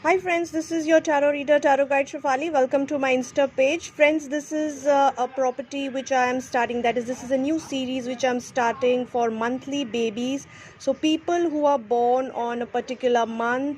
Hi friends, this is your tarot reader, Tarot Guide Shafali. Welcome to my Insta page. Friends, this is a property which I am starting. That is, this is a new series which I'm starting for monthly babies. So people who are born on a particular month,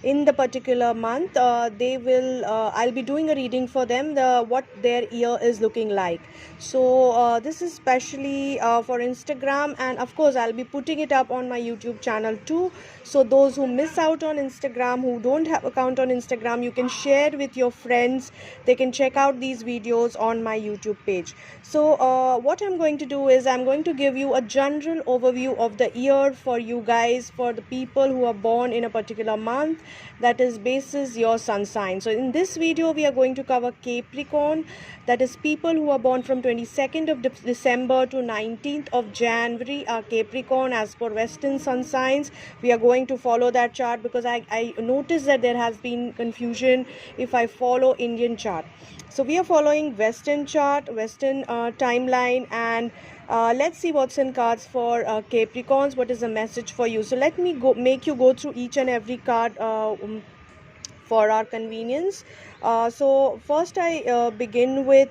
in the particular month, they will. I'll be doing a reading for them. What their year is looking like. So this is specially for Instagram, and of course I'll be putting it up on my YouTube channel too. So those who miss out on Instagram, who don't have account on Instagram, you can share with your friends. They can check out these videos on my YouTube page. So what I'm going to do is I'm going to give you a general overview of the year for you guys, for the people who are born in a particular month, that is basis your sun sign. So in this video we are going to cover Capricorn, that is people who are born from 22nd of December to 19th of January are Capricorn as per Western sun signs. We are going to follow that chart because I noticed that there has been confusion if I follow Indian chart. So we are following Western chart, Western timeline, and let's see what's in cards for Capricorns. What is the message for you? So let me make you go through each and every card for our convenience. So first I begin with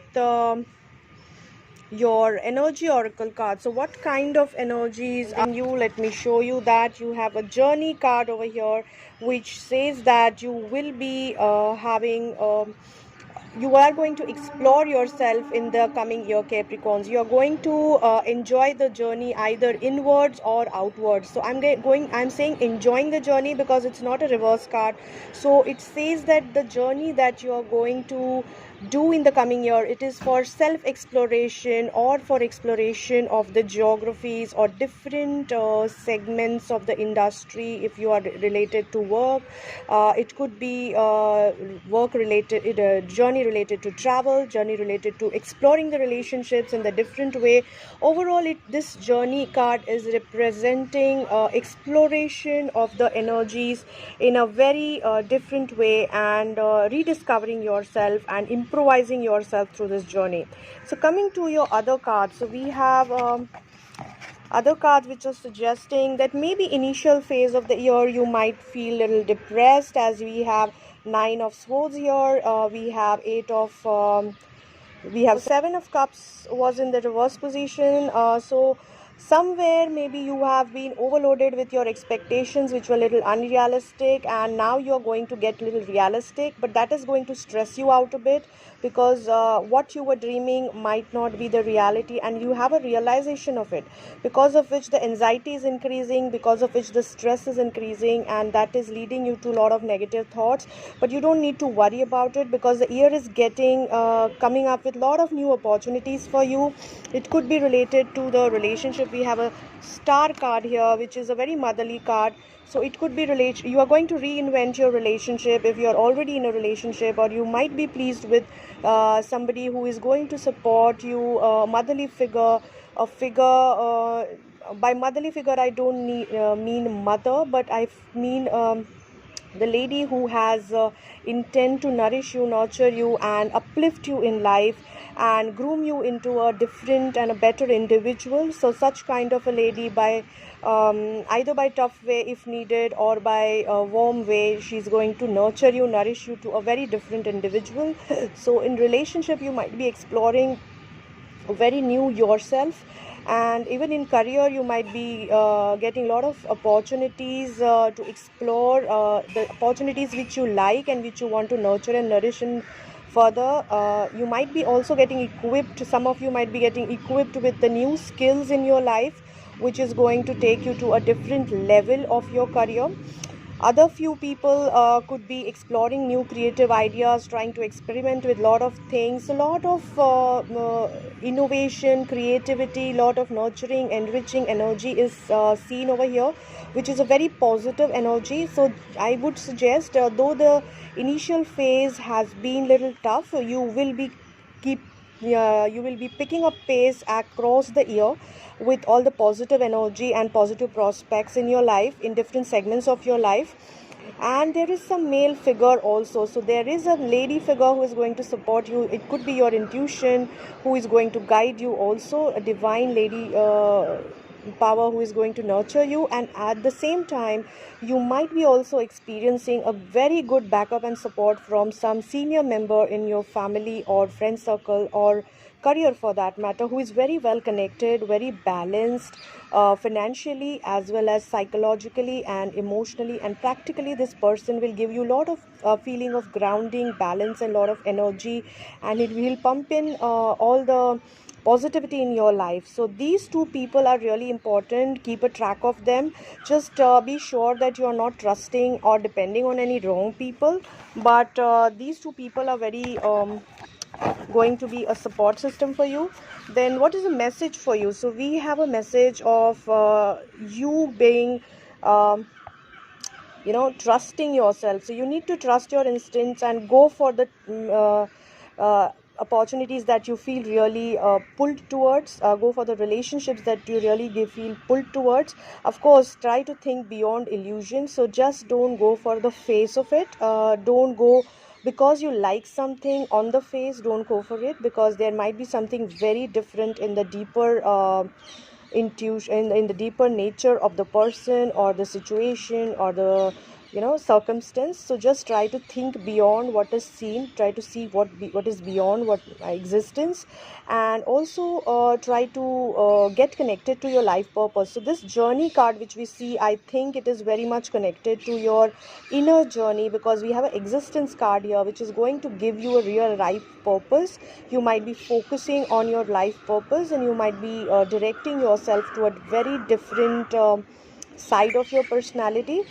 your energy oracle card. So what kind of energies are you? Let me show you that you have a journey card over here which says that you will be having you are going to explore yourself in the coming year, Capricorns. You are going to enjoy the journey either inwards or outwards. So I'm saying enjoying the journey because it's not a reverse card. So it says that the journey that you are going to do in the coming year, it is for self exploration or for exploration of the geographies or different segments of the industry. If you are related to work, it could be work related, journey related to travel, journey related to exploring the relationships in the different way. Overall, this journey card is representing exploration of the energies in a very different way, and rediscovering yourself and improvising yourself through this journey. So coming to your other cards, so we have other cards which are suggesting that maybe initial phase of the year you might feel a little depressed, as we have Nine of Swords here, we have Seven of Cups was in the reverse position. So somewhere maybe you have been overloaded with your expectations which were a little unrealistic, and now you're going to get a little realistic, but that is going to stress you out a bit because what you were dreaming might not be the reality, and you have a realization of it, because of which the anxiety is increasing, because of which the stress is increasing, and that is leading you to a lot of negative thoughts. But you don't need to worry about it because the year is getting coming up with a lot of new opportunities for you. It could be related to the relationship. We have a star card here which is a very motherly card. So it could be you are going to reinvent your relationship if you are already in a relationship, or you might be pleased with somebody who is going to support you, motherly figure, a figure. By motherly figure I don't mean mother, but I mean the lady who has intent to nourish you, nurture you, and uplift you in life, and groom you into a different and a better individual. So such kind of a lady, by either by tough way if needed or by a warm way, she's going to nurture you, nourish you to a very different individual. So in relationship you might be exploring very new yourself, and even in career you might be getting a lot of opportunities to explore the opportunities which you like and which you want to nurture and nourish in further. You might be also getting equipped, some of you might be getting equipped with the new skills in your life which is going to take you to a different level of your career. Other few people could be exploring new creative ideas, trying to experiment with a lot of things, a lot of innovation, creativity, lot of nurturing, enriching energy is seen over here, which is a very positive energy. So I would suggest, though the initial phase has been little tough, keep you will be picking up pace across the year with all the positive energy and positive prospects in your life, in different segments of your life. And there is some male figure also, so there is a lady figure who is going to support you. It could be your intuition who is going to guide you also, a divine lady power who is going to nurture you, and at the same time you might be also experiencing a very good backup and support from some senior member in your family or friend circle or career for that matter, who is very well connected, very balanced, financially as well as psychologically and emotionally and practically. This person will give you a lot of feeling of grounding, balance, and lot of energy, and it will pump in all the positivity in your life. So these two people are really important. Keep a track of them. Just be sure that you are not trusting or depending on any wrong people, but these two people are very going to be a support system for you. Then what is the message for you? So we have a message of you being trusting yourself. So you need to trust your instincts and go for the opportunities that you feel really pulled towards. Go for the relationships that you really feel pulled towards. Of course, try to think beyond illusion. So just don't go for the face of it. Don't go because you like something on the face. Don't go for it, because there might be something very different in the deeper intuition, in the deeper nature of the person or the situation or the circumstance. So just try to think beyond what is seen. Try to see what is beyond what existence, and also try to get connected to your life purpose. So this journey card which we see, I think it is very much connected to your inner journey, because we have an existence card here which is going to give you a real life purpose. You might be focusing on your life purpose, and you might be directing yourself to a very different side of your personality.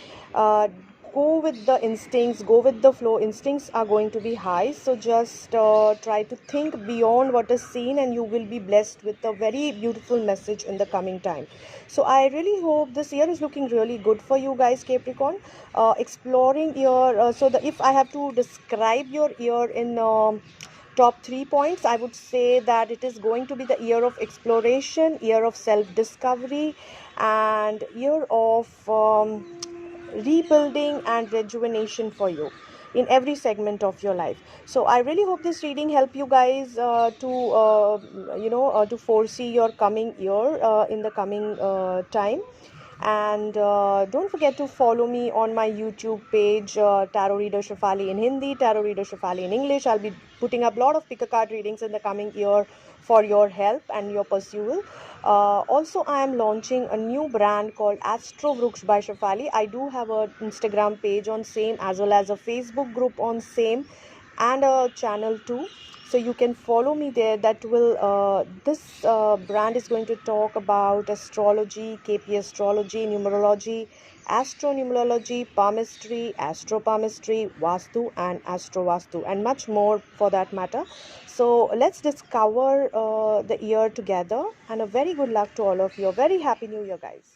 Go with the instincts, go with the flow. Instincts are going to be high, so just try to think beyond what is seen, and you will be blessed with a very beautiful message in the coming time. So I really hope this year is looking really good for you guys, Capricorn. Exploring your so the if I have to describe your year in top 3 points, I would say that it is going to be the year of exploration, year of self discovery, and year of rebuilding and rejuvenation for you in every segment of your life. So I really hope this reading help you guys to foresee your coming year in the coming time. And don't forget to follow me on my YouTube page, Tarot Reader Shefali in Hindi, Tarot Reader Shefali in English. I'll be putting up a lot of pick a card readings in the coming year for your help and your pursuit. Also, I am launching a new brand called Astro Vruksh by Shefali. I do have an Instagram page on same, as well as a Facebook group on same, and a channel too. So you can follow me there. That will this brand is going to talk about astrology, KP astrology, numerology, astronumerology, palmistry, astropalmistry, vastu, and astrovastu, and much more for that matter. So let's discover the year together, and a very good luck to all of you. A very happy new year, guys.